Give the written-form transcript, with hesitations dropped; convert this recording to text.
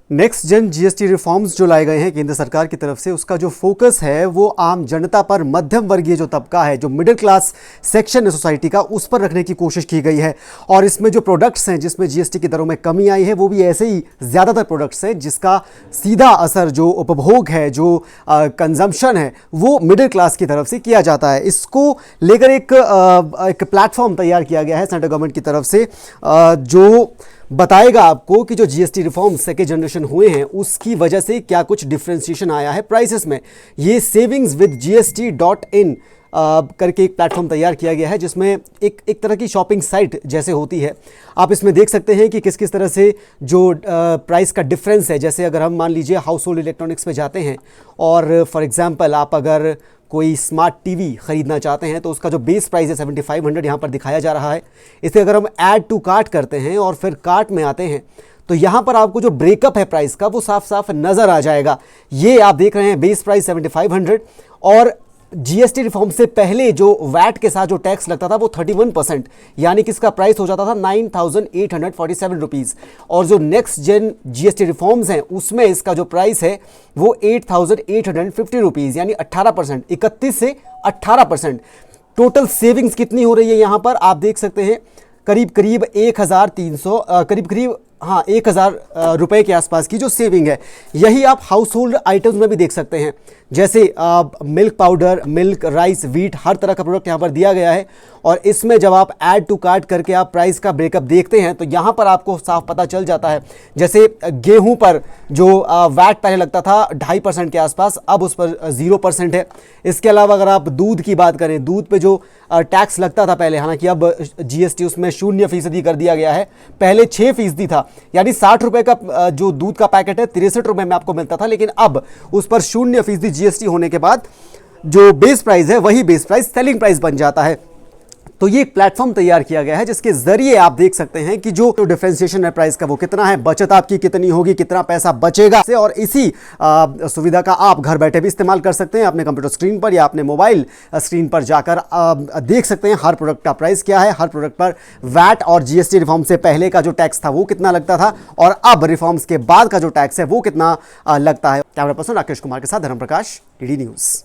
Next जन GST reforms जो लाए गए हैं केंद्र सरकार की तरफ से, उसका जो फोकस है वो आम जनता पर, मध्यम वर्गीय जो तबका है, जो मिडिल क्लास सेक्शन है सोसाइटी का, उस पर रखने की कोशिश की गई है। और इसमें जो प्रोडक्ट्स हैं जिसमें जीएसटी की दरों में कमी आई है, वो भी ऐसे ही ज़्यादातर प्रोडक्ट्स हैं जिसका सीधा असर जो उपभोग है, जो कंजम्पशन है, वो मिडिल क्लास की तरफ से किया जाता है। इसको लेकर एक प्लेटफॉर्म तैयार किया गया है सेंट्रल गवर्नमेंट की तरफ से, जो बताएगा आपको कि जो जीएसटी रिफॉर्म सेकेंड जनरेशन हुए हैं उसकी वजह से क्या कुछ डिफरेंशिएशन आया है प्राइसेस में। ये savingswithgst.in करके एक प्लेटफॉर्म तैयार किया गया है, जिसमें एक तरह की शॉपिंग साइट जैसे होती है। आप इसमें देख सकते हैं कि किस किस तरह से जो प्राइस का डिफरेंस है। जैसे अगर हम मान लीजिए हाउस होल्ड इलेक्ट्रॉनिक्स पे जाते हैं और फॉर एग्जांपल आप अगर कोई स्मार्ट टीवी खरीदना चाहते हैं तो उसका जो बेस प्राइस है 7500 यहाँ पर दिखाया जा रहा है। इसे अगर हम ऐड टू कार्ट करते हैं और फिर कार्ट में आते हैं तो यहाँ पर आपको जो ब्रेकअप है प्राइस का वो साफ साफ नज़र आ जाएगा। ये आप देख रहे हैं बेस प्राइस 7500 और जीएसटी रिफॉर्म से पहले जो वैट के साथ जो टैक्स लगता था वो 31%, यानी कि इसका प्राइस हो जाता था 9847 रुपीज़। और जो नेक्स्ट जेन जीएसटी रिफॉर्म्स हैं उसमें इसका जो प्राइस है वो 8850 रुपीज़, यानी 18%, 31 से 18%। टोटल सेविंग्स कितनी हो रही है यहाँ पर आप देख सकते हैं, करीब 1300 1000 रुपए के आसपास की जो सेविंग है। यही आप हाउस होल्ड आइटम्स में भी देख सकते हैं, जैसे milk powder, milk, rice, wheat, हर तरह का प्रोडक्ट यहाँ पर दिया गया है। और इसमें जब आप ऐड टू कार्ट करके आप प्राइस का ब्रेकअप देखते हैं तो यहाँ पर आपको साफ पता चल जाता है। जैसे गेहूं पर जो वैट पहले लगता था 2.5% के आसपास, अब उस पर 0% है। इसके अलावा अगर आप दूध की बात करें, दूध पे जो टैक्स लगता था पहले, हालांकि अब जीएसटी उसमें 0% कर दिया गया है, पहले 6% था, यानी 60 रुपए का जो दूध का पैकेट है 63 रुपए में आपको मिलता था, लेकिन अब उस पर 0% जीएसटी होने के बाद जो बेस प्राइस है वही बेस प्राइस सेलिंग प्राइस बन जाता है। तो ये एक प्लेटफॉर्म तैयार किया गया है जिसके जरिए आप देख सकते हैं कि जो डिफरेंशिएशन है प्राइस का वो कितना है, बचत आपकी कितनी होगी, कितना पैसा बचेगा से। और इसी सुविधा का आप घर बैठे भी इस्तेमाल कर सकते हैं, अपने कंप्यूटर स्क्रीन पर या अपने मोबाइल स्क्रीन पर जाकर देख सकते हैं हर प्रोडक्ट का प्राइस क्या है, हर प्रोडक्ट पर वैट और जीएसटी रिफॉर्म से पहले का जो टैक्स था वो कितना लगता था और अब रिफॉर्म्स के बाद का जो टैक्स है वो कितना लगता है। कैमरा पर्सन राकेश कुमार के साथ धर्म प्रकाश, डीडी न्यूज़।